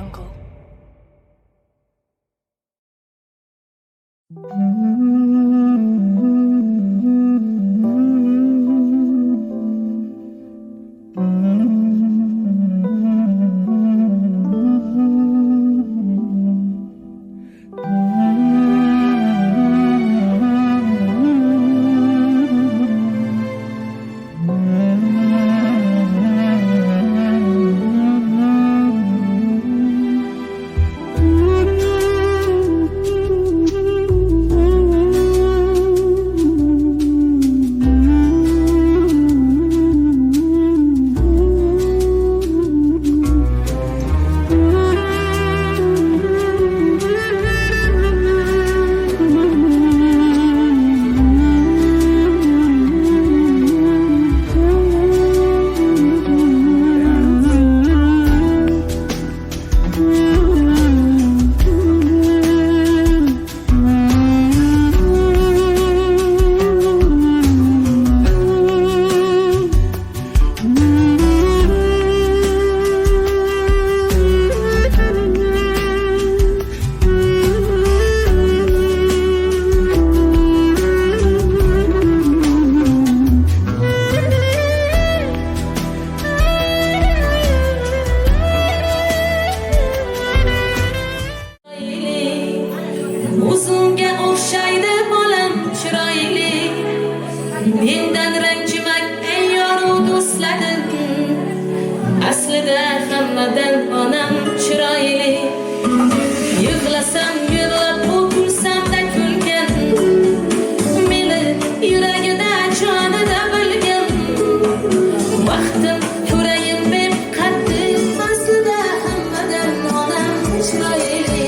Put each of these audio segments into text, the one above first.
jungle. Mendan ranjimak ey yoru do'stlarim, aslida hammadan onam chiroyli. Yig'lasam yig'lab, kulsam-da kulgan, meni yuragida jonida bilgan. Vaqtim ko'rayin deb qattiq, aslida hammadan onam chiroyli.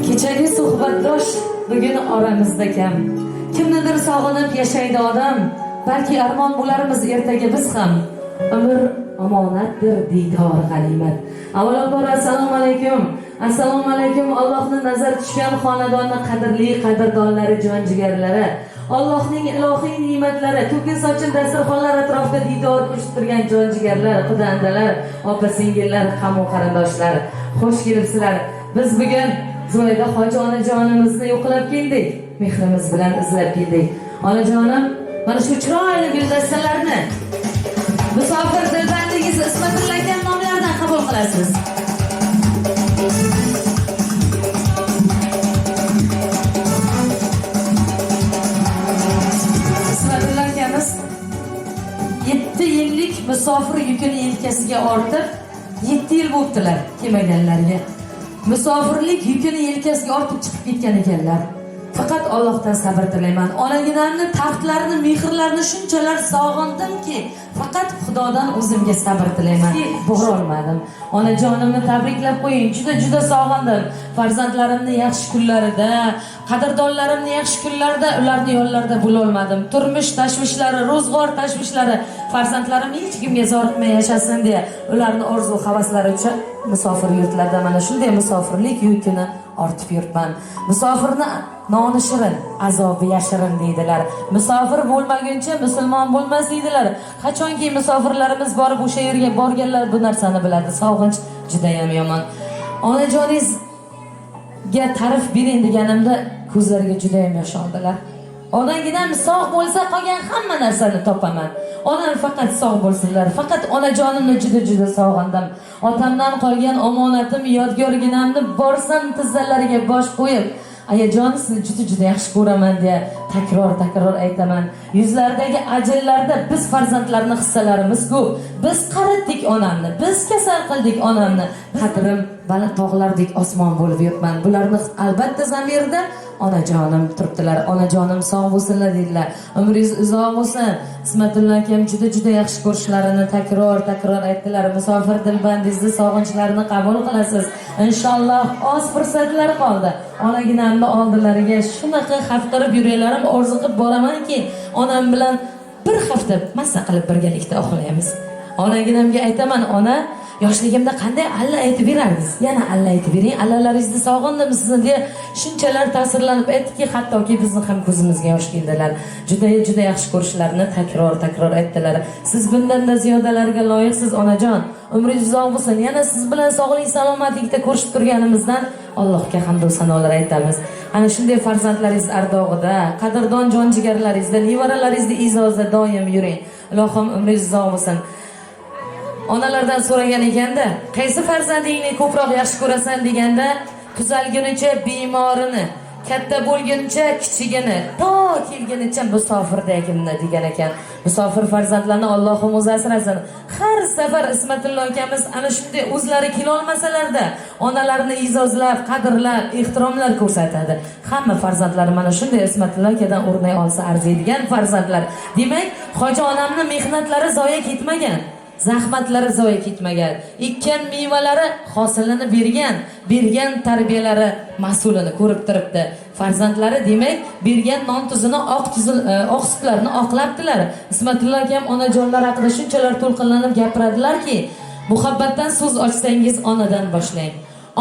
Kechagi suhbatdosh bugun oramizda kam. Kimnidir sog'inib yashaydi odam, balki armon bo'larmiz ertaga biz ham. Umr omonatdir, diydor g'animat. Avvalambor assalomu alaykum. Assalomu alaykum Allohning nazar tushgan xonadonning qadrli qadrdonlari, jon jigarlari. Allohning ilohiy ne'matlari, to'kin sochil dasturxonlar atrofida diydor urishib turgan jon jigarlar, xudandalar, opa-singillar, qamu qarindoshlar. Xush kelibsizlar. Biz bugun Zoyda hoji onajonimizni yo'qlab keldik. Mehrimiz bilan izlab keldik. Onajonim, mana shu chiroyli guldastalarni musofir dilbandigiz Ismatilla aka nomlaridan qabul qilasiz. Ismatilla akamiz 7 yillik musofir yukini yelkasiga ortib, 7 yil bo'libdilar kelmaganlarga. Musofirlik yukini yelkasiga ortib chiqib ketgan ekanlar. Faqat Allohdan sabr tilayman. Onaginamni, taxtlarini, mehrlarini shunchalar sog'indimki, faqat Xudodan o'zimga sabr tilayman. Bora olmadim. Onajonimni tabriklab qo'ying. Juda sog'indim. Farzandlarimni yaxshi kunlarida, qadrdonlarimni yaxshi kunlarida ularni yo'llarida bo'la olmadim. Turmush tashvishlari, ro'zg'or tashvishlari, farzandlarim hech kimga zoriqmay yashasin deya ularni orzu havaslari uchun musofir yurtlarda mana shunday musofirlik yukini ortib yuribman. Musofirni noni shirin, azobi yashirin deydilar. Musofir bo'lmaguncha musulmon bo'lmas deydilar. Qachonki musofirlarimiz borib o'sha yerga borganlar bu narsani biladi. Sog'inch juda ham yomon. Onajoningizga ta'rif bering deganimda ko'zlariga juda ham yosh oldilar. Onangdan sog' bo'lsa qolgan hamma narsani topaman. Onam faqat sog' bo'lsinlar. Faqat onajonimni juda sog'indim. Otamdan qolgan omonatim, yodgorginamni borsam tizzalariga bosh qo'yib, ayajon sizni juda yaxshi ko'raman deya takror aytaman. Yuzlaridagi ajinlarda biz farzandlarni hissalarimiz ko'p. Biz qaritdik onamni, biz kasal qildik onamni. Qadrim baland tog'lardek osmon bo'lib yuribman. Bularni albatta zamirda onajonim turibdilar. Onajonim sog' bo'lsinlar dedilar. Umringiz uzoq bo'lsin. Ismatullo akam juda yaxshi ko'rishlarini takror aytdilar. Musofir dilbandingizni sog'inchlarini qabul qilasiz. Inshaalloh oz fursatlar qoldi. Onaginamni oldilariga shunaqa xavqirib yuraylarim orziqib boramanki, onam bilan bir hafta massa qilib birgalikda uxlaymiz. Onaginamga aytaman, ona yoshligimda qanday alla aytib berardingiz? Yana alla aytib bering, allalaringizni sog'indim sizni deya shunchalar ta'sirlanib aytdiki, hattoki bizni ham ko'zimizga yosh keldilar. Juda yaxshi ko'rishlarini takror aytdilar. Siz bundan-da ziyodalarga loyiqsiz onajon. Umringiz uzoq bo'lsin. Yana siz bilan sog'lik salomatlikda ko'rishib turganimizdan Allohga hamd va sanolar aytamiz. Ana shunday farzandlaringiz ardog'ida, qadrdon jon-jigarlaringizda, nevaralaringizda izozda doim yuring. Ilohim umringiz uzoq bo'lsin. Onalardan so'ragan ekanda, qaysi farzandingni ko'proq yaxshi ko'rasan deganda, tuzalgunicha bemorini, katta bo'lguncha kichigini, to kelgunicha musofirligimni degan ekan. Musofir farzandlarni Allohim o'zi asrasin. Har safar Ismatullo akamiz ana shunday o'zlari kela olmasalarda, onalarini izozlab, qadrlab, ehtiromlar ko'rsatadi. Hamma farzandlar mana shunday Ismatullo akadan o'rnak olsa arziydigan farzandlar. Demak, hoji onamning mehnatlari zoya ketmagan. Zahmatlari zoya ketmagan. Ekkan mevalari hosilini bergan tarbiyalari mas'ulini ko'rib turibdi. Farzandlari demak bergan non tuzini, oq sutlarini oqlabdilar. Ismatullo akam onajonlar haqida shunchalar to'lqinlanib gapiradilarki, muhabbatdan so'z ochsangiz onadan boshlang.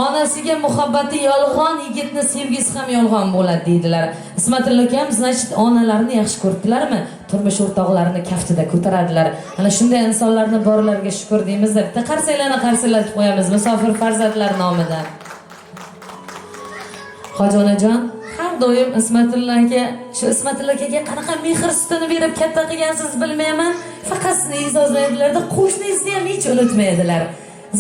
Onasiga muhabbati yolg'on, yigitni sevgisi ham yolg'on bo'ladi deydilar. Ismatullo akam значит onalarni yaxshi ko'rdilarmi? Turmush o'rtoqlarini kaftida ko'taradilar. Ana shunday insonlarni borlarga shukr deymiz deb bitta qarsillatib qo'yamiz musofir farzandlar nomidan. Hoji onajon har doim Ismatullo akaga qanaqa mehr sutini berib katta qilgansiz bilmayman. Faqat sizni izozlaydilarda, qo'shningizni ham hech unutmaydilar.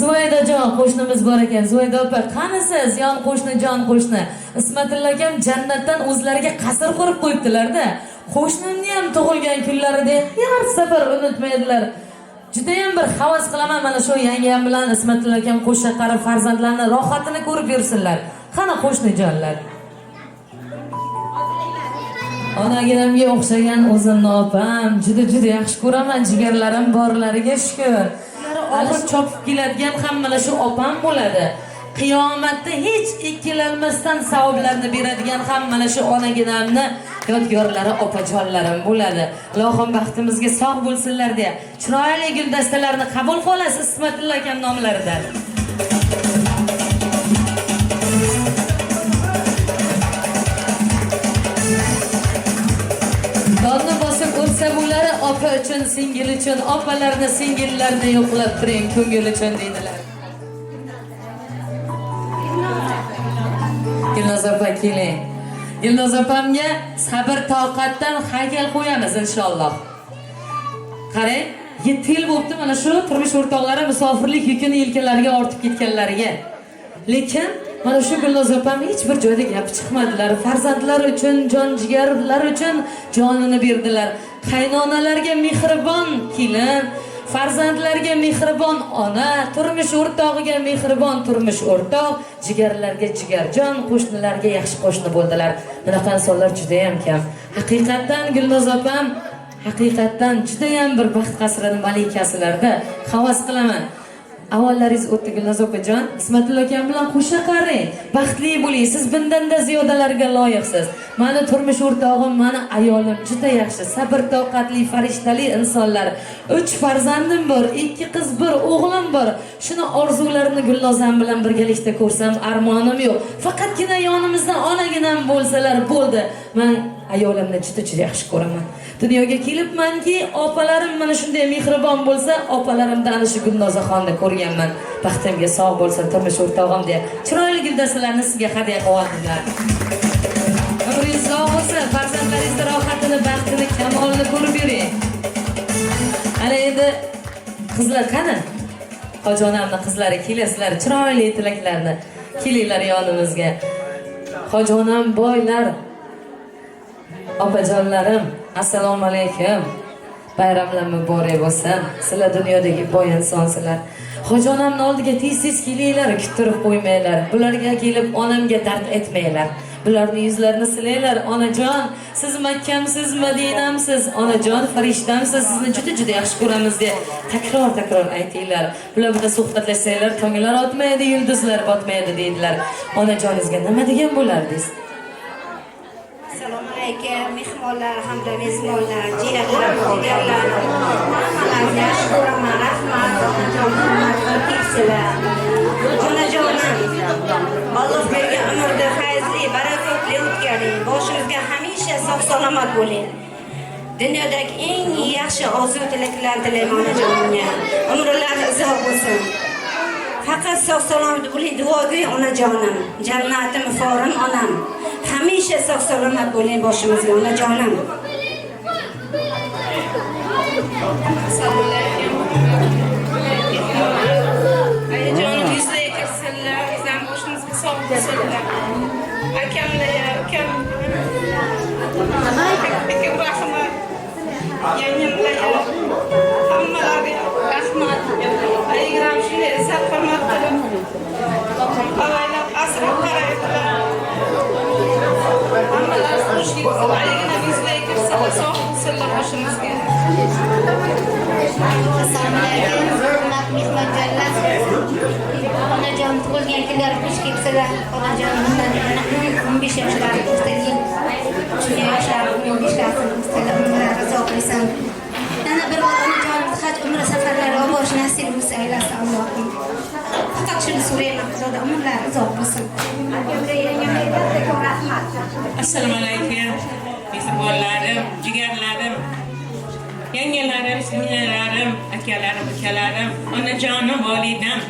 Zubaydajon qo'shnimiz bor ekan. Zubayda opa, qanisiz? Yon qo'shni, jon qo'shni. Ismatullo akam jannatdan o'zlariga qasr qurib qo'yibdilar-da. Qo'shnimni ham tug'ilgan kunlarida har safar unutmaydilar. Juda ham bir havas qilaman mana shu yangam bilan Ismatullo akam qo'shni qarib farzandlarni rohatini ko'rib yursinlar. Qana qo'shnijonlar. Onaginamga o'xshagan o'zimni opam juda yaxshi ko'raman, jigarlarim borlariga shukr. Albatta chopib keladigan ham mana shu opam bo'ladi. Qiyomatda hech ikkilanmasdan savoblarni beradigan ham mana shu onaginamni yodgorlari opajonlarim bo'ladi. Ilohim baxtimizga sog' bo'lsinlar deya chiroyli guldastalarni qabul qilasiz Ismatullo akam nomlaridan. Donni bosib o'tsa bo'lari opa uchun, singil uchun, opalarni, singillarni yo'qlab turing ko'ngil uchun deydilar. Gulnoz opa keling. Gulnoz opamga sabr toqatdan haykal qo'yamiz inshaalloh. Qarang, 7 yil bo'libdi mana shu turmush o'rtoqlari musofirlik yukini yelkalariga ortib ketganlariga. Lekin mana shu Gulnoz opam hech bir joyda gapi chiqmadilar. Farzandlar uchun, jon-jigarlar uchun jonini berdilar. Qaynonalarga mehribon kelin, farzandlarga mehribon ona, turmush o'rtog'iga mehribon turmush o'rtoq, jigarlarga jigarjon, qo'shnilarga yaxshi qo'shni bo'ldilar. Bunaqa insonlar juda ham kam. Haqiqatan Gulnoz opam haqiqatan juda ham bir baxt qasrining malikasilarda havas qilaman. Avallaringiz o'tdi Gulnoz opajon. Ismatullo akam bilan qo'sha qaring. Baxtli bo'ling. Siz bundan-da ziyodalarga loyiqsiz. Meni turmush o'rtog'im, meni ayolim juda yaxshi, sabr toqatli, farishtali insonlar. 3 farzandim bor, 2 qiz, 1 o'g'lim bor. Shuni orzularini Gulnozam bilan birgalikda ko'rsam armonim yo'q. Faqatgina yonimizda onaginam bo'lsalar bo'ldi. Men ayolimni juda yaxshi ko'raman. Dunyoga kelibmanki, opalarim mana shunday mehribon bo'lsa, opalarimdan ana shu Gulnozaxonni ko'rganman. Baxtimga sog' bo'lsin turmush o'rtog'im deya chiroyli guldastalarni sizga hadya qilib oldilar. Umringiz sog' bo'lsin, farzandlaringizni rohatini, baxtini, kamolini ko'rib yuring. Ana endi qizlar qani? Hojonamning qizlari kelasizlar, chiroyli tilaklarni kelinglar yonimizga. Hojonam boylar, opajonlarim, assalomu alaykum. Bayramlar muborak bo'lsin. Sizlar dunyodagi boy insonsizlar. Hojonamning oldiga tez-tez kelinglar, kuttirib qo'ymanglar. Bularga kelib onamga dard etmanglar. Bularning yuzlarini silanglar. Onajon, siz Makkamsiz, Madinamsiz? Onajon, farishtamsiz? Sizni juda yaxshi ko'ramiz deb takror aytinglar. Bular bilan suhbatlashsanglar, ko'ngillar otmaydi, yulduzlar botmaydi deydilar. Onajoningizga nima degan bo'lardingiz? Assalomu alaykum, mehmonlar hamda mezbonlar, jigarlar, hammalarga yaxshi ko'raman, rahmat, onajon, hurmatli keksalar. Onajonim, Alloh bergan umrda fayzli, barakotli o'tkaring, boshingizga hamisha sog'-salomat bo'ling. Dunyodagi eng yaxshi orzu tilaklar tilayman onajonimga. Umrlar uzoq bo'lsin. Faqat sog'-salomat bo'ling, duogo'y onajonim, jannatim forim onam. Hamisha sog'-salomat bo'ling boshimizga onajonim. Assalomu alaykum. Ayajonim yuzga kirsinlar, bizning boshimizga sog' bo'lsinlar. Akamlar, akam rahmat. Yangamlar, hammalarga rahmat. Aygram shunday izzat hurmat qilib, avaylab asrab qaraydilar. Hammalar xushlik bo'lsin, aygina bizga kirsinlar, sog' bo'lsinlar boshimizga. Assalomu alaykum, hurmatli mehmonlar. Onajon tug'ilgan kunlar xush kelibsizlar. Onajon bundan 15 yoshlarga o'stirgan. 3 yoshlarga 15 yoshlarga umrlar uzoq bo'lsin. Yana bir bor onajon haj umra safarlari olib borish nasib bo'lsa aylasin Allohim. Faqat shuni so'rayman, Xudodan umrlar uzoq bo'lsin. Assalomu alaykum, mehmonlarim, jigarlarim, yangalarim, singillarim, akalarim, ukalarim, onajonim, volidam.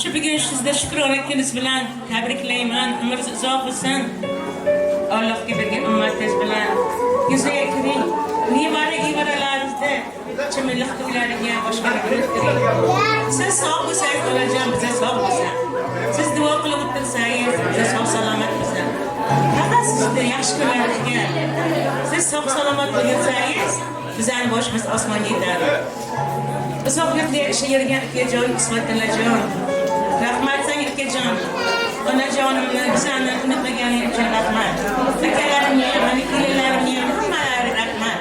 Shu bugun sizga shukrona kuningiz bilan tabriklayman. Umringiz uzoq bo'lsin. Allohga bergan ummatingiz bilan yuzaga kiring. Nevaralaringizda chimilliq to'ylariga boshqalarga o'tiring. Siz sog' bo'lsangiz, onajon, biz sog' bo'lsak. Siz duo qilib o'tirsangiz, biz sog' salomat bo'lsak. Faqat sizni yaxshi kunlaringizga siz sog' salomat bo'lsangiz, bizning boshimiz osmonga yetadi. Uzoq yurtda yashagan akajon, Ismatillajon. Rahmat senga akajon. Onajonimni bizani unutmaganing uchun rahmat. Akalarimga, mani kelalarimga hammalariga rahmat.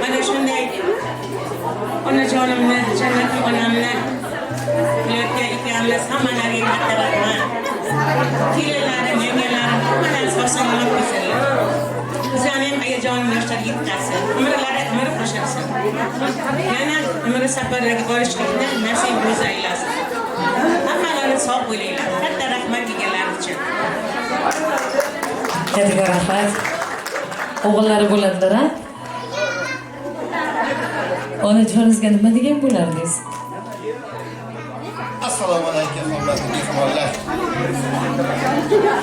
Mana shunday onajonimni, jannat onamni qilayotgan ekanmiz, hammalariga katta rahmat. Kelalarim, yangalarim hammalari sog'-salomat bo'lsinlar. Bizani ham ayajonim yoshlarga yetkazsin. Umrlari umr qo'shilsin. Yana umr safarlarga borishlikni nasib bo'lsa aylasin. Hammalari sog' bo'linglar. Katta rahmat deganlar uchun. Katta rahmat. O'g'illari bo'ladilar, ha? Onajoningizga nima degan bo'lardingiz? Assalomu alaykum, hurmatli mehmonlar.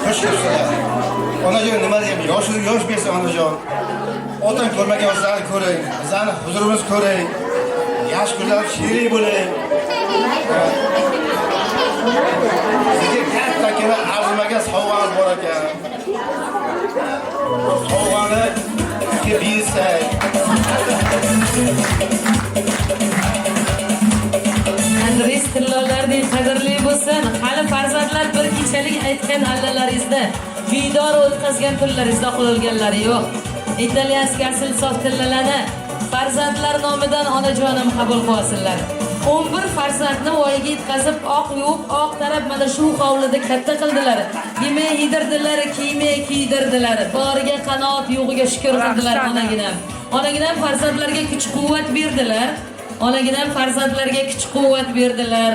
Xush kelibsizlar. Onajon nima deyman? Yosh bersa onajon. Otang ko'rmagan yoshlarni ko'ring, bizani huzurimiz ko'ring. Yaxshi kunlar shirin bo'ling. Sizga katta arzimagan sovg'amiz bor ekan. Sovg'ani sizga bersak. Andres tillolardek qadrli bo'lsin. Hali farzandlar bir kechalik aytgan allalaringizda, viydor o'tkazgan tillaringizda qolganlari yo'q. Italyanskiy asl sof tillalarni farzandlar nomidan onajonim qabul qilsinlar. 11 farzandni voyaga yetkazib, oq yuvib, oq tarab mana shu hovlida katta qildilar. Yemək yedirdilar, kiymek kiydirdilar. Boriga qanot, yo'g'iga shukr qildilar onaginam. Onaginam farzandlarga kuch-quvvat berdilar. Onaginam farzandlarga kuch-quvvat berdilar.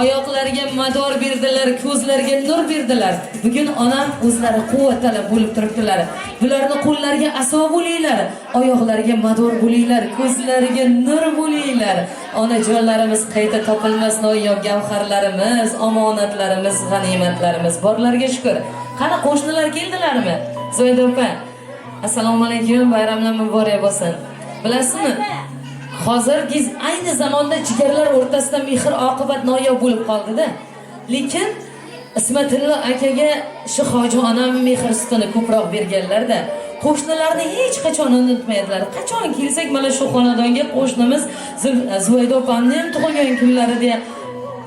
Oyoqlarga mador berdilar, ko'zlarga nur berdilar. Bugun onam o'zlari quvvatli bo'lib turibdilar. Bularni qo'llariga aso bo'linglar, oyoqlariga mador bo'linglar, ko'zlariga nur bo'linglar. Onajonlarimiz qayta topilmas noyob gavharlarimiz, omonatlarimiz, g'animatlarimiz borlarga shukr. Qani qo'shnilar keldilarmi? Zoyda opa, assalomu alaykum, bayramlar muborak bo'lsin. Bilasizmi? Hozir ayni zamonda jigarlar o'rtasida mehr oqibat noyob bo'lib qoldi-da. Lekin Ismatilla akaga shu hoji onam mehr sutini ko'proq berganlar-da. Qo'shnilarni hech qachon unutmaydilar. Qachon kelsak mana shu xonadonga qo'shnimiz Zubayda opamning tug'ilgan kunlarida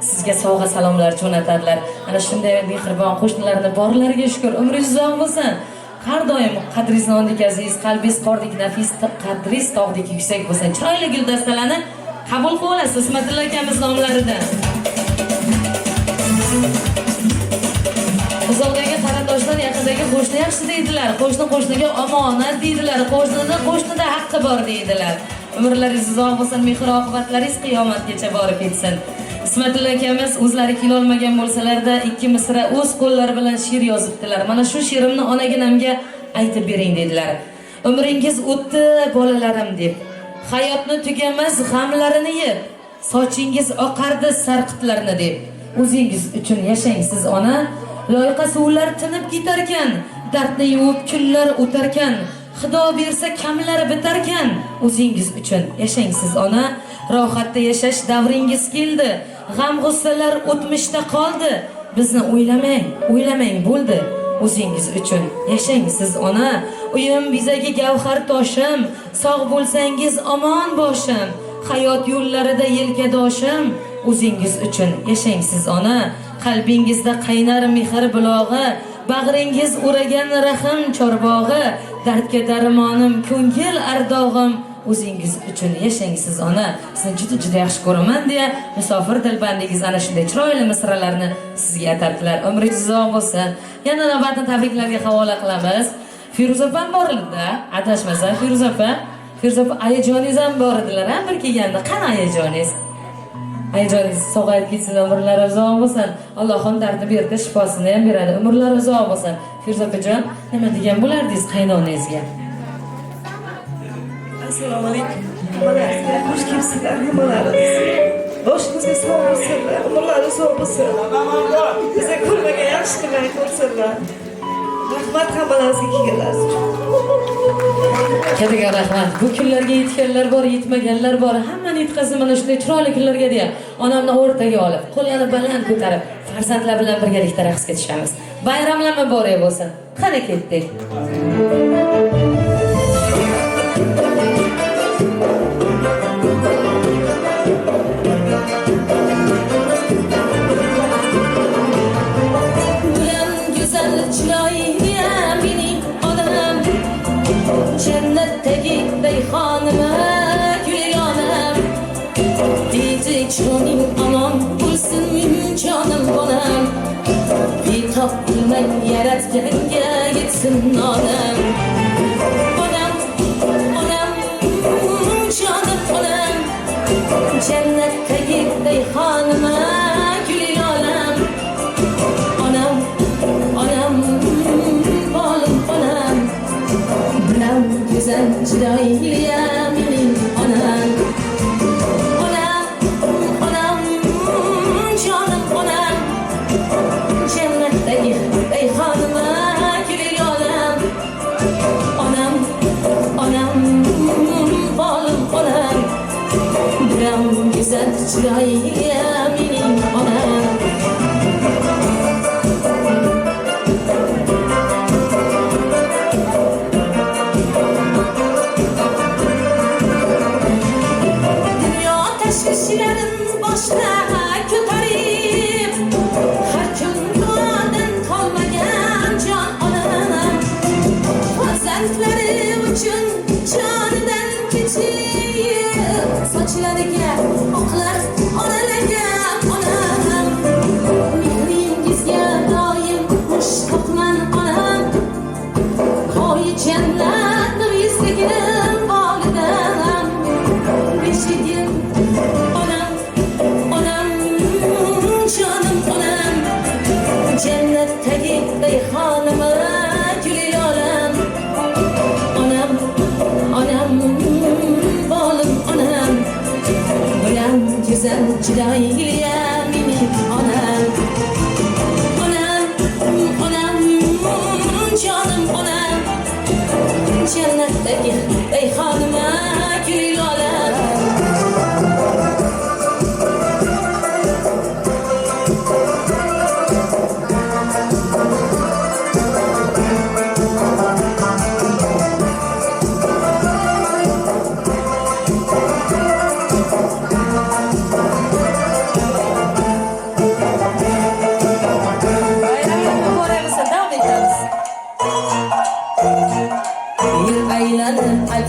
sizga sovg'a salomlar jo'natadilar. Ana shunday mehribon qo'shnilarni borlariga shukr. Umringiz uzoq bo'lsin. Har doim qadringiz nondek aziz, qalbingiz qordek nafis, qadringiz tog'dek yuksak bo'lsin. Chiroyli guldastalarni qabul qilib olasiz Ismatilla akamiz nomlaridan. Uzoqdagi qarindoshlar yaqindagi qo'shni yaxshi deydilar. Qo'shni qo'shniga omonat deydilar. Qo'shnida haqqi bor deydilar. Umrlaringiz uzoq bo'lsin, mehr oqibatlaringiz qiyomatgacha borib ketsin. Ismatilla akamiz o'zlari kelolmagan bo'lsalarda 2 misra o'z qo'llari bilan she'r yozibdilar. Mana shu she'rimni onaginamga aytib bering dedilar. Umringiz o'tdi bolalarim deb. Hayotni tugamas g'amlarini yeb. Sochingiz oqardi sarqitlarni deb. O'zingiz uchun yashang siz ona. Loyqa suvlar tinib ketarkan, dardni yuvib kunlar o'tarkan, Xudo bersa kamlari bitarkan, o'zingiz uchun yashang siz ona. Rohatda yashash davringiz keldi. G'am g'ussalar o'tmishda qoldi. Bizni o'ylamang bo'ldi. O'zingiz uchun yashang siz ona. Uyim bizagi gavhar toshim, sog' bo'lsangiz omon boshim. Hayot yo'llarida yelkadoshim. O'zingiz uchun yashang siz ona. Qalbingizda qaynar mehr bulog'i, bag'ringiz o'ragan rahim chorbog'i, dardga darmonim ko'ngil ardog'im. O'zingiz uchun yashang siz ona. Sizni juda yaxshi ko'raman deya musofir dilbandingiz ana shunday chiroyli misralarni sizga aytadilar. Umringiz uzoq bo'lsin. Yana navbatni tabriklarga havola qilamiz. Feruza opam bor edi-da, adashmasam Feruza opa ayajoningiz ham bor edilar, bir kelganda. Qani ayajoningiz? Ayajoningiz sog'ayib ketsin, umrlari uzoq bo'lsin. Allohim dardni berdi, shifosini ham beradi. Umrlari uzoq bo'lsin. Feruza opajon, nima degan bo'lardingiz qaynonangizga? Assalomu alaykum. Nimalarga xush kelibsizlar, nimalarimiz. Boshimizga sog' bo'lsinlar, umrlari uzoq bo'lsin. Bizni ko'rmagan yaxshi qilmay ko'rsinlar. Rahmat hammalaringizga kelganlaringiz uchun. Kattaga rahmat. Bu kunlarga yetganlar bor, yetmaganlar bor. Hammani yetkazib mana shunday chiroyli kunlarga deya onamni o'rtaga olib, qo'lini baland ko'tarib, farzandlar bilan birgalikda raqsga tushamiz. Bayramlar muborak bo'lsin. Qani ketdik. Cennetdeki beyhanıma gül yanım, Bizi çoğunin aman bulsun canım bonam, Bir tap bilmen yaratganga gitsin nanım. Bonam, canım bonam, Cennetdeki beyhanıma gül yanım, Anam, balım bonam, Bilen güzel çıraylıya benim anam. Anam, canım anam, Cennetteki beyhanıma gül yanım. Anam, balım anam, Bilen güzel çıraylıya benim anam. Kişilerin başına kötürüp her gün duadan kalmayan can anam. Farzandları için canından geçip saçlarına oklar analarga anam. Mehringizga doim mushtaqman anam. Hoy jannatni izlagan volidam. Beshigim Cennetteki beyhanıma gül yanım. Anam, balım anam, Bilen güzel çıraylıya benim anam. Anam, canım anam, jannatdagi rayhonima guli lolam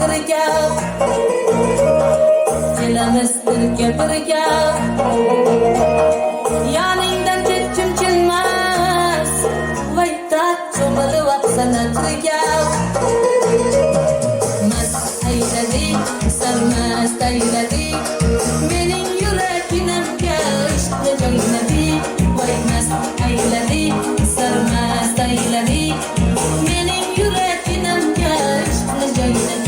birga kelamiz birga yoningdan ketgim kelmas vayda cho'milib oqsana birga mast ayladik sarmast ayladik mening yuragimga ishqni joyladik voy mast ayladik sarmast ayladik mening yuragimga ishqni joyladik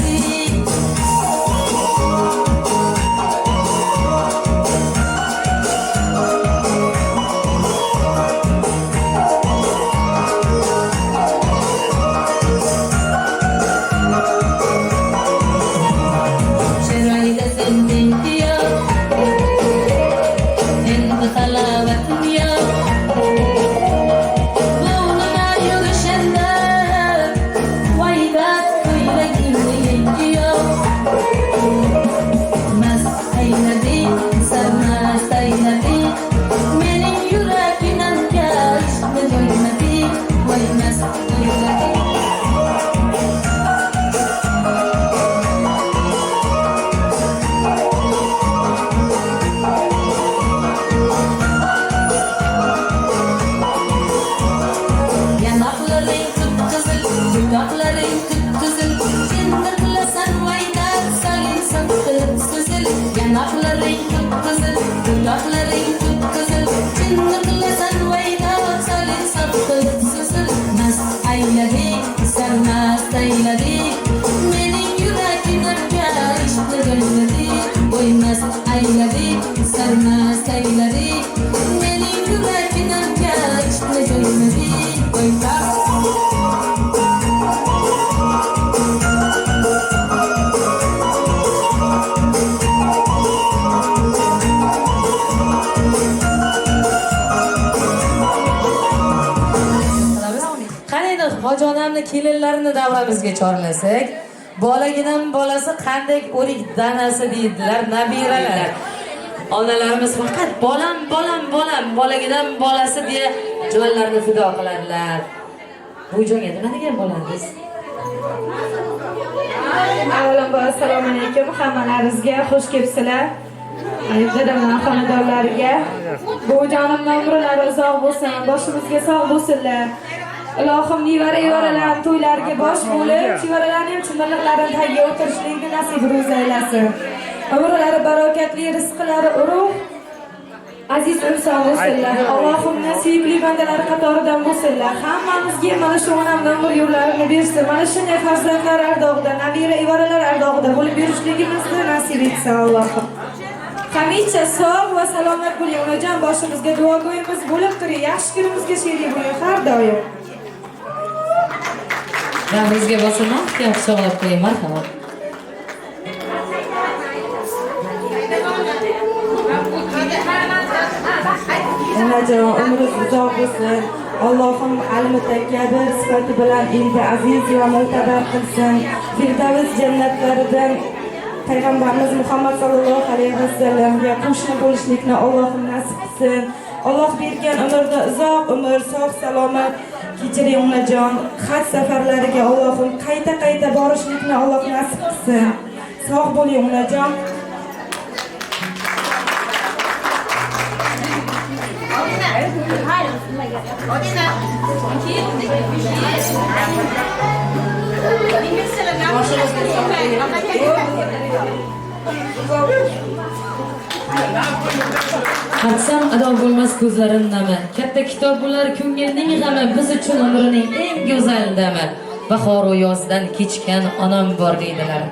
Hojonamni kelinlarini davramizga chorlasak, bolaginam bolasi qanday o'rik danasi deydilar, nabiralar. Onalarimiz faqat bolam, bolaginam bolasi deya jonlarini fido qiladilar. Bu jonga nima degan bo'ladingiz? Avvalambor assalomu alaykum hammalaringizga, xush kelibsizlar. Dadamning xonadonlariga. Bu jonimning umrlari uzoq bo'lsin, boshimizga sog' bo'lsinlar. Ilohim nevara-evaralar to'ylariga bosh bo'lib, chevaralarni ham chimilliqlarini tagiga o'tirishlikni nasib aylasin. Umrlari barokatli, rizqlari urug', aziz inson bo'lsinlar. Allohimning suyukli bandalari qatoridan bo'lsinlar. Hammamizga mana shu onamning umr yo'llarini bersin. Mana shunday farzandlar ardog'ida, nabira-evaralar ardog'ida bo'lib yurishligimizni nasib etsin Allohim. Hamisha sog' va salomat bo'ling onajon, boshimizga duogo'yimiz bo'lib turing. Yaxshi kunimizga sherik bo'ling har doim. Bizga boshini quchoqlab qo'ying, marhamat. Onajon, umringiz uzoq bo'lsin. Allohim albatta kabi sifati bilan elga aziz va mo'tabar qilsin. Firdavs jannatlaridan Payg'ambarimiz Muhammad sallallohu alayhi vasallamga qo'shni bo'lishlikni Allohim nasib qilsin. Alloh bergan umrni uzoq umr, sog' salomat kechiring onajon. Haj safarlariga Allohim qayta borishlikni Alloh nasib qilsin. Sog' bo'ling onajon. Qatsam ado bo'lmas ko'zlarim nami, katta kitob bo'lar ko'ngilning g'ami, biz uchun umrining eng go'zal dami, bahor va yozdan kechgan onam bor deydilar.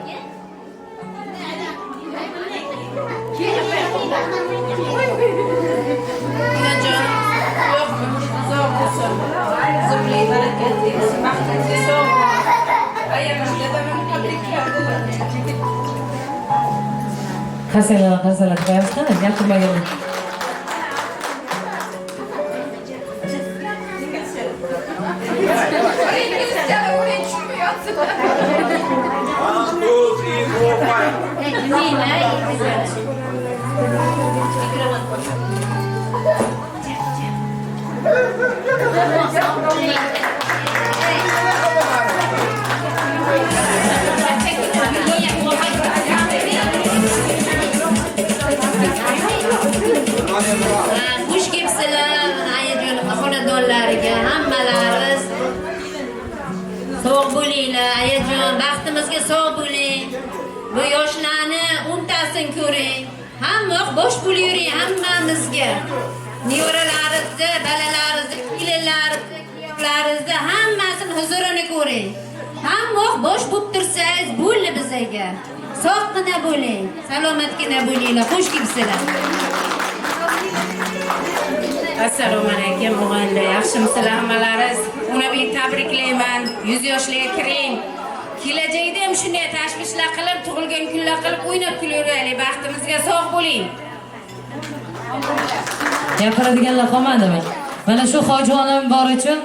qasalar qo'yamiz qani gapirmagan. Xush kelibsizlar, ayajon xonadonlariga hammalariz. Sog' bo'linglar, ayajon, baxtimizga sog' bo'ling. Bu yoshlarni untasin ko'ring. Hamma bosh bo'lib yuring hammamizga. Nevaralaringizni, balalaringizni, kelinlaringizni, kuyovlaringizni hammasini huzurini ko'ring. Hamma bosh bo'lib tursangiz bo'ldi bizga. Sog'gina bo'ling, salomatgina bo'linglar. Xush kelibsizlar. Assalomu alaykum o'g'illar, yaxshimisizlar hammalaringiz? Uni bir tabriklayman. 100 yoshlarga kiring. Kelajakda ham shunday tashvishlar qilib, tug'ilgan kunlar qilib o'ynab kulaveraylik. Baxtimizga sog' bo'ling. Gapiradiganlar qolmadimi? Mana shu hojijonim bor uchun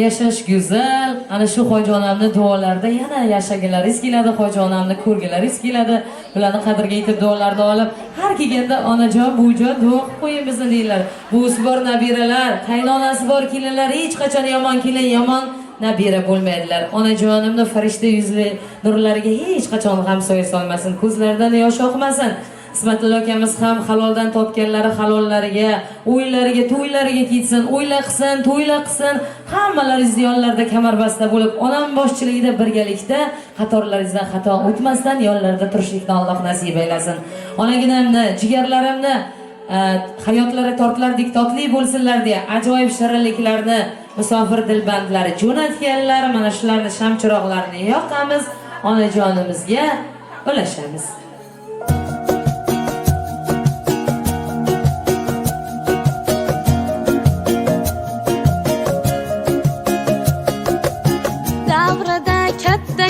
yashash go'zal. Ana shu hojijonimni duolarda yana yashagalaringiz keladi, hojijonimni ko'rgalaringiz keladi. Ularni qadriga yetib duolarni olib, har kelganda onajon, buvijon duo qilib qo'ying bizni deylar. Buvisi bor nabiralar, qaynonasi bor kelinlar hech qachon yomon kelin, yomon nabira bo'lmaydilar. Onajonimni farishta yuzli nurlariga hech qachon g'am soya solmasin, ko'zlaridan yosh oqmasin. Ismatullo akamiz ham haloldan topganlari halollariga, o'ylariga, to'ylariga ketsin, o'yla qilsin, to'yla qilsin. Hammalaringiz yonlarda kamarbasta bo'lib, onam boshchiligida birgalikda qatorlaringizdan xato o'tmasdan yonlarda turishlikni Alloh nasib aylasin. Onaginamni, jigarlarimni hayotlari tortlardek totli bo'lsinlar deya ajoyib shirinliklarni musofir dilbandlari jo'natganlar. Mana shularni shamchiroqlarini yoqamiz, onajonimizga ulashamiz.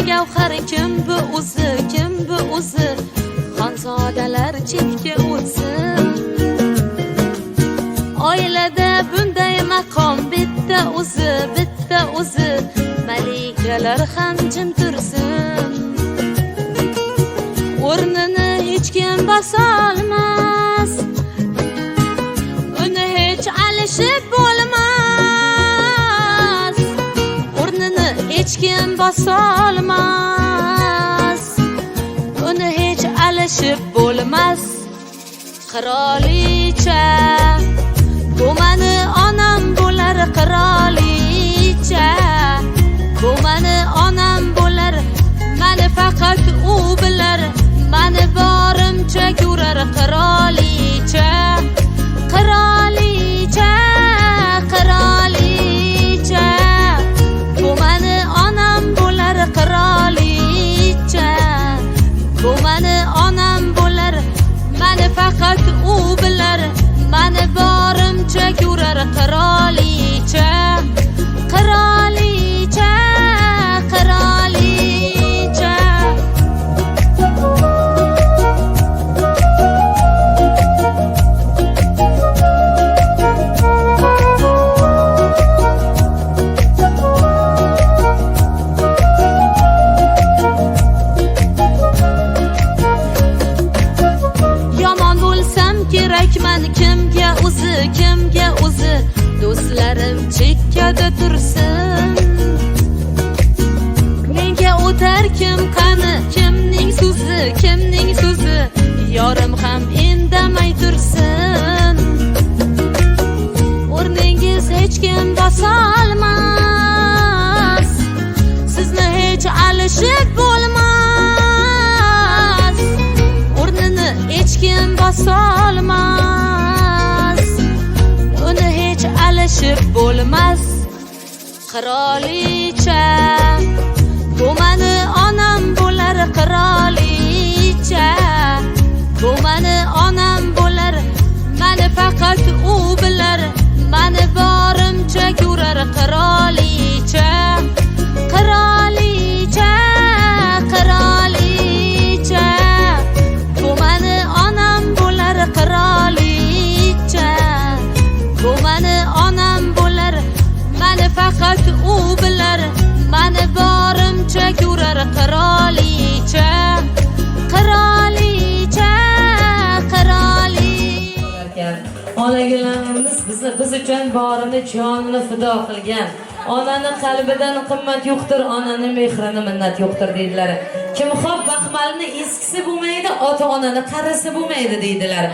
Gavhar kim bu o'zi, kim bu o'zi? Xonzodalar chetga o'tsin. Oilada bunday maqom bitta o'zi, malikalar ham jim tursin. O'rnini hech kim bosolmas, uni hech alishib bo'lmas. O'rnini hech kim bosolmas, uni hech alishib bo'lmas. Qirolicha, bu mani onam bo'lar qirolicha, bu mani onam bo'lar, mani faqat u bilar, mani borimcha ko'rar qirolicha, qirolicha, qirolicha, bu mani onam bo'lar qirolicha, bu mani onam bo'lar, mani faqat u bilar, mani borimcha ko'rar qirolicha, qirolicha, qirolicha. Yomon bo'lsam kerakman kimga o'zi, kimga o'zi? Do'stlarim chekkada tursin. Menga o'tar kim qani, kimning so'zi, kimning so'zi? Yorim ham indamay tursin. O'rningiz hech kim bosolmas, sizni hech alishib bo'lmas. O'rnini hech kim bosolmas, uni hech alishib bo'lmas. Qirolicha, bu mani onam bo'lar qirolicha, bu mani onam bo'lar, mani faqat u bilar, mani borimcha ko'rar qirolicha, qirolicha, qirolicha, bu mani onam u bilar mani borimcha ko'rar qirolicha qirolicha qirolicha. Onagilarimiz biz uchun borini jonini fido qilgan. Onani qalbidan qimmat yo'qdir, onani mehrini minnat yo'qdir deydilar. Kim xo'p baxmalni eskisi bo'lmaydi, ota-onani qarisi bo'lmaydi deydilar.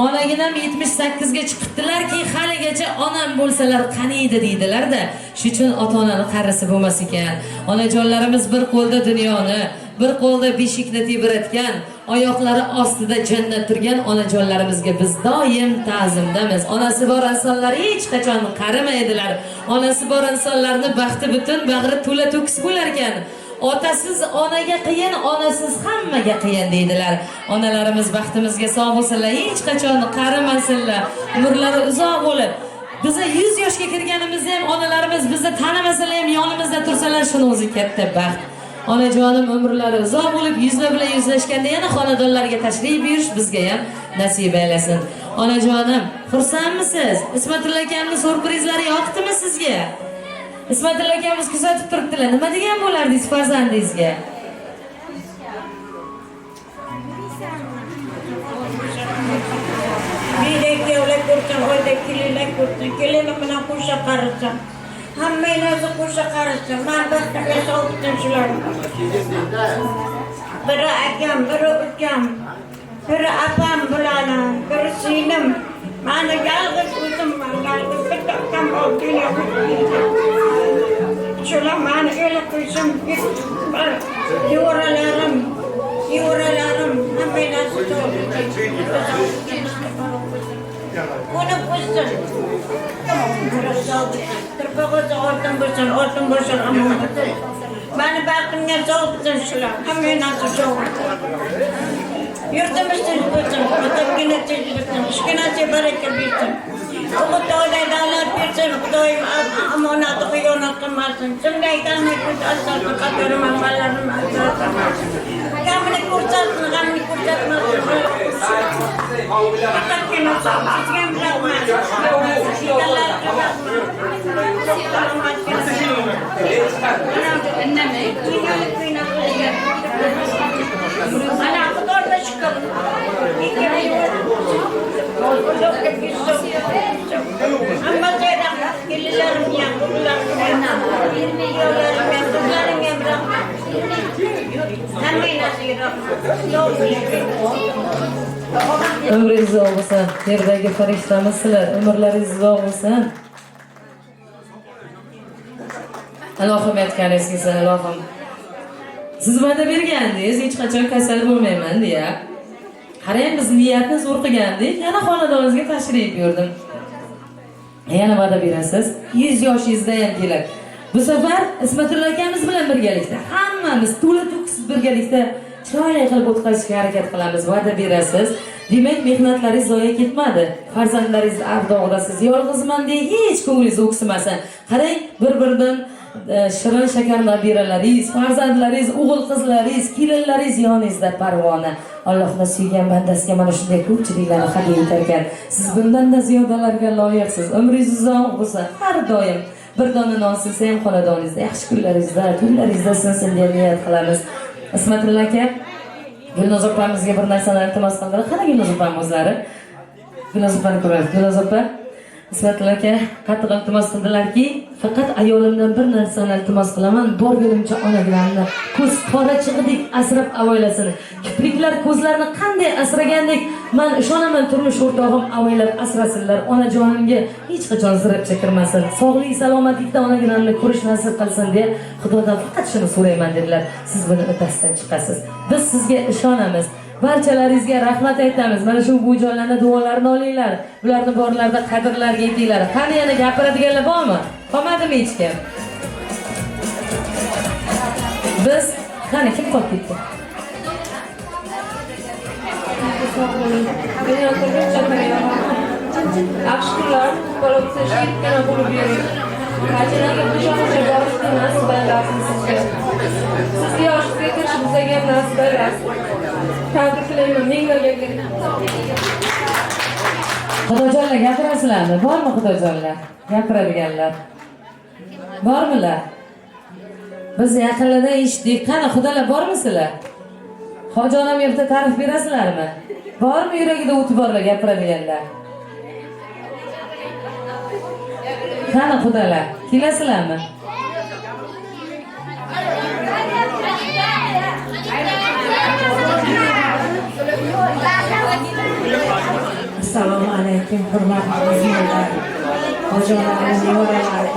Onaginam 78 ga chiqibdilarki, haligacha onam bo'lsalar qani edi deydilar-da. Shuning uchun ota-onani qarisi bo'lmas ekan. Onajonlarimiz bir qo'lda dunyoni, bir qo'lda beshikni tebratgan, oyoqlari ostida jannat turgan onajonlarimizga biz doim ta'zimdamiz. Onasi bor insonlar hech qachon qarimaydilar. Onasi bor insonlarni baxti butun, bag'ri to'la to'kis bo'lar ekan. Otasiz onaga qiyin, onasiz hammaga qiyin deydilar. Onalarimiz baxtimizga sog' bo'lsinlar, hech qachon qarimasinlar, umrlari uzoq bo'lib. Biz 100 yoshga kirganimizda ham onalarimiz bizni tanamasalar ham yonimizda tursalar, shuni o'zi katta baxt. Onajonim umrlari uzoq bo'lib, yuzlar bilan yuzlashganda yana xonadonlarga tashrif buyurish bizga ham nasib aylasin. Onajonim, xursandmisiz? Ismatilla akamning surprizlari yoqdimi sizga? Ismatilla akamiz kuzatib turibdilar. Nima degan bo'lardingiz farzandingizga? Biydek yevlab ko'rsam, oydek kelilak ko'rsam, kelini bilan qo'sha qarasam, hammaylarni qo'sha qarasam, man baxtimga sog'dim shular. Biri akam, biri ukam, biri apam bularni, biri singlim. Mani yolg'iz o'zim, yolg'iz bitta ukam bor, shular mani o'ylab qo'yishim, nevaralarim, hammaylarni Ona bo'lsin. Tirpag'o'za oltin bo'lsin, amon bo'lsin. Mani baxtimga sog' bo'lsin shular. Hamma narsa sog' bo'lsin. Yurtimiz tinch bo'lsin, otamgina tinch bo'lsin, ishginasi baraka bersin. Xudoy davlat bersin, Xudoyim omonati xiyonat qilmasin. Shunday kalmay ko'z asarni qadri manbalarim asrasin. Gamni ko'rsatsin, g'amni ko'rsatmasin. Faqatgina sizga rahmat. Ana Xudoga shukr. Hamma joyda kelinlarim ham, o'g'llarim ham, yo'llarim ham, qizlarim ham rahmat. Hammalarga rahmat. Umringiz uzoq bo'lsin. Yerdagi farishtamiz sizlar, umrlaringiz uzoq bo'lsin. Allohim aytganingiz, Allohim. Siz va'da bergandingiz, hech qachon kasal bo'lmayman deya. Qarang, biz niyatni zo'r qilgandik, yana xonadoningizga tashrif buyurdim. Yana va'da berasiz, 100 yoshingizda ham kelib. Bu safar Ismatilla akamiz bilan birgalikda, hammamiz to'la to'kis birgalikda chiroyli qilib o'tkazishga harakat qilamiz, va'da berasiz. Demak, mehnatlaringiz zoya ketmadi. Farzandlaringiz ardog'idasiz, yolg'izman deya hech ko'nglingiz o'ksimasin. Qarang, bir-biridan shirin shakar nabiralaringiz, farzandlaringiz, o'g'il-qizlaringiz, kelinlaringiz yoningizda parvona. Allohning suygan bandasiga mana shunday ko'pchiliklarni hadya etar ekan. Siz bundan-da ziyodalarga loyiqsiz. Umringiz uzoq bo'lsin. Har doim bir dona non sinsa ham xonadoningizda, yaxshi kunlaringizda, tunlaringizda sinsin deb niyat qilamiz. Ismatilla aka, Gulnoz opamizga bir narsani iltimos qildilar. Qani Gulnoz opam o'zlari? Gulnoz opani ko'ramiz. Gulnoz opa, Ismatilla aka qattiq iltimos qildilarki, faqat ayolimdan bir narsani iltimos qilaman, borgunimcha onagilarni ko'z qorachig'idek asrab avaylasin. Kipriklar ko'zlarni qanday asragandek, men ishonaman turmush o'rtog'im avaylab asrasinlar. Onajonimga hech qachon zirabcha kirmasin. Sog'lik, salomatlikda onagilarni ko'rish nasib qilsin deb Xudodan faqat shuni so'rayman dedilar. Siz buni uddasidan chiqasiz. Biz sizga ishonamiz. Barchalaringizga rahmat aytamiz. Mana shu bujonlarning duolarini olinglar. Ularni borlarda qadrlarga yetinglar. Qani yana gapiradiganlar bormi? Qolmadimi hech kim? Biz qani kim qolib ketdi? Yaxshilar, bo'lsa shirkana bo'lib yurib. Qachonki bu shaharga borishni nasib aylasin sizga. Sizga yoshga kirish bizga nasib aylasin. Tabriklayman, minglarga Xudojonlar gapirasizlarmi? Bormi Xudojonlar? Gapiradiganlar. Bormilar? Biz yaqinlarda eshitdik. Qani xudolar bormisizlar? Hoji onam yerda ta'rif berasizlarmi? Bormi yuragida o'ti borlar gapiradiganlar? Qani xudolar, kelasizlarmi? Assalomu alaykum, hurmatli mehmonlar. Hojilarimiz,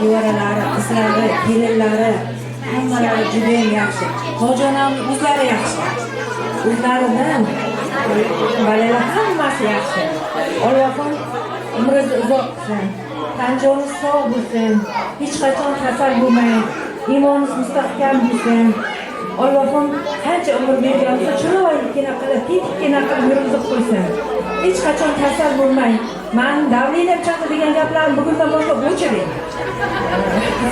nevaralari, qizlari, kelinlari, hammalari juda yaxshi. Hoji onamning o'zlari yaxshi. O'zlaridan balalar hammasi yaxshi. Allohim umringiz uzoq bo'lsin. Tan joningiz sog' bo'lsin. Hech qachon kasal bo'lmang. Iymoningiz mustahkam bo'lsin. Allohim qancha umr bergansa chiroyligina qilib, tetikkina qilib yurimizni qo'ysin. Hech qachon kasal bo'lmang. Men davleniyam chiqdi degan gaplarni bugundan boshlab o'chiring.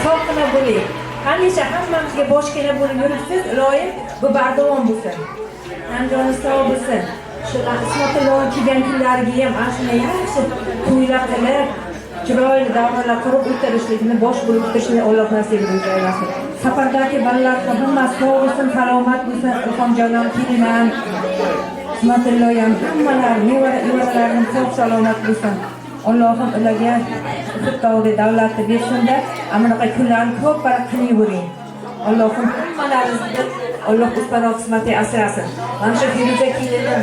Sog'gina bo'ling. Hamisha hammamizga boshkana bo'lib yuribsiz, iloyim bu bardavom bo'lsin. Tan joningiz sog' bo'lsin. Shular Ismatullohning kelgan kunlariga ham ana shunday yaxshi to'ylar qilib, chiroyli davralar qurib o'tirishlikni, bosh bo'lib o'tirishni Alloh nasib etsin. Safardagi bolalar hammasi sog' bo'lsin, salomat bo'lsin. Ilhomjonim, kelinan, Ismatulloh ham hammalar nevara-evaralarning sog' salomat bo'lsin. Allohim ularga iqtidorli davlatni bersin-da, amanaqa kunlarni ko'p baraka qilavering. Allohim hammalaringizni Alloh o'zbaro qismati asrasin. Mana shu Firuza kelinim,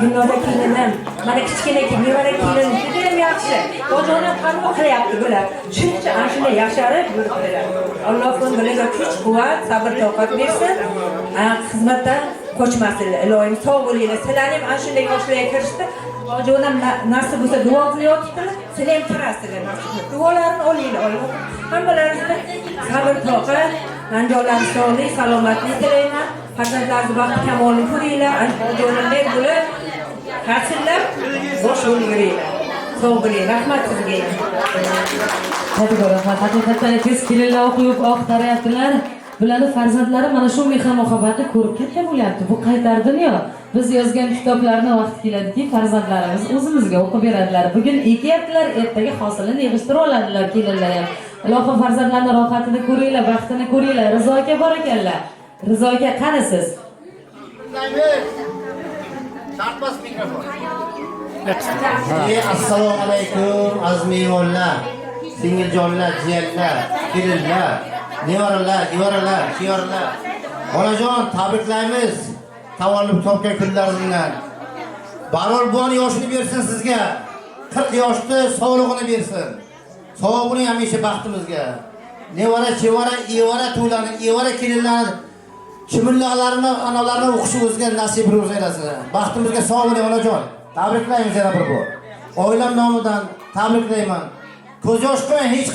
Dilnoza kelinim, mana kichkina nevara kelinim juda ham yaxshi. Bozorni qanday qilyapti bular? Shuncha ana shunday yasharib yuribdilar. Allohim ularga kuch-quvvat, sabr-toqat bersin. Xizmatdan qochmasinlar. Iloyim sog' bo'linglar. Sizlar ham ana shunday yoshlarga kirishdi. Hojijonam nasib bo'lsa duo qilyaptilar. Sizlar ham kirasizlar. Duolarini olinglar. Alloh hammalaringizni sabr-toqat, anjomlarni sog'lik, salomatlik tilayman. Farzandlaringiz vaqt kamolini ko'ringlar. Hojijonamdek bo'lib, qasillar, bosh bo'lib yuringlar. Sog' bo'ling. Rahmat sizga. Rahmat. Haqiqatan tez kelinlar o'qib oqtaryaptilar. Bularni farzandlari mana shu mehr-muhabbatni ko'rib katta bo'lyapti. Bu qaytar dunyo. Biz yozgan kitoblarni vaqt keladiki, farzandlarimiz o'zimizga o'qib beradilar. Bugun ekyaptilar, ertaga hosilini yig'ishtirib oladilar kelinlar ham. Ilohim farzandlarning rohatini ko'ringlar, baxtini ko'ringlar. Rizo aka bor ekanlar. Rizo aka qani siz? Tartmas mikrofon. Assalomu alaykum aziz mehmonlar, singiljonlar, jiyanlar, kelinlar, nevaralar, kuyovlar. Onajon, tabriklaymiz. Tavallud topgan kunlaringizdan. Baror buvan yoshini bersin sizga. 40 yoshda sog'lig'ini bersin. Sog' bo'ling hamisha baxtimizga. Nevara, chevara, evara to'ylarni, evara kelinlarni chimillaqlarini, analarni o'qishi o'zga nasib ro'zaylasin. Baxtimizga sog' bo'ling onajon. Tabriklaymiz yana bir bor. Oilam nomidan tabriklayman. Ko'z yosh qo'ymang hech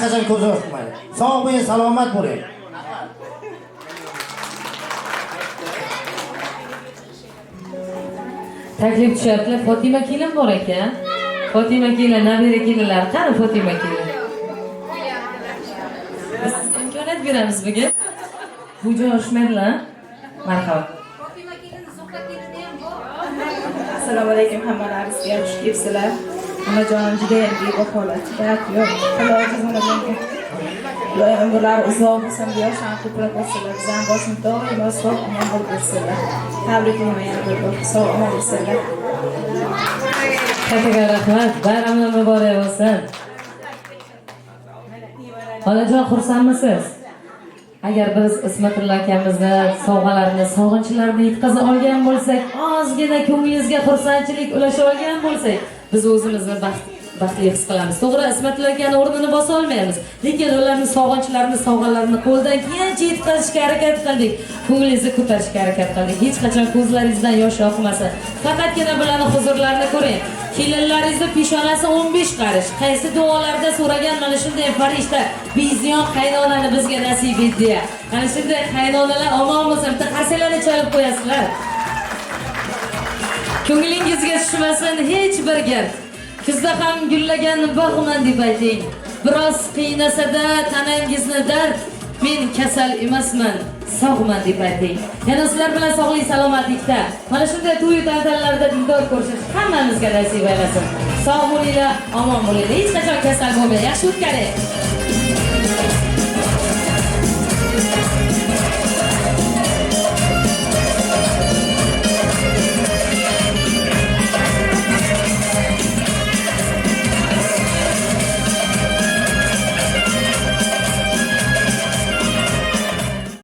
qachon ko'z yosh qo'ymang. Sog' bo'ling, salomat bo'ling. Taklif tushyaptilar. Fotima kelin bor ekan. Fotima kelin, nabira kelinlar. Qani Fotima kelin? Biz imkoniyat beramiz bugun. Bu jo'shmaydilar. Marhamat. Assalomu alaykum hammalaringizga, xush kelibsizlar. Onajonim juda ham bebaholat, yo'q. Iloji onajonga. Iloyim umrlari uzoq bo'lsin, yoshlarni ko'proq bo'lsinlar. Bizning boshimiz doimo sog' omon bo'lib o'tsinlar. Tabriklayman yana bir bor. Sog' omon bo'lsinlar. Kattaga rahmat. Bayramlar muborak bo'lsin. Onajon, xursandmisiz? Agar biz Ismatullo akamizni sovg'alarini, sog'inchlarini yetkaza olgan bo'lsak, ozgina ko'nglingizga xursandchilik ulasha olgan bo'lsak, biz o'zimizni baxtli his qilamiz. To'g'ri, Ismatullo akani o'rnini bosa olmaymiz, lekin ularning sog'inchlarini, sovg'alarini qo'ldan kelgancha yetkazishga harakat qildik. Ko'nglingizni ko'tarishga harakat qildik. Hech qachon ko'zlaringizdan yosh oqmasin. Faqatgina bularning huzurlarini ko'ring. Kelinlaringizni peshonasi 15 qarish. Qaysi duolarda so'ragan mana shunday farishta biziyon qaynonani bizga nasib etdi. Mana shunday qaynonalar omon bo'lsin. Bitta qarsalarni chalib qo'yasizlar. Ko'nglingizga tushmasin hech bir gap. Kuzda ham gullagan bog'man deb ayting. Biroz qiynasada tanangizni dard, men kasal emasman, sog'man deb ayting. Yana sizlar bilan sog'lik, salomatlikda, mana shunday to'y tantanalarda dildor ko'rishish hammamizga nasib aylasin. Sog' bo'linglar, omon bo'linglar, hech qachon kasal bo'lmang. Yaxshi o'tkaring.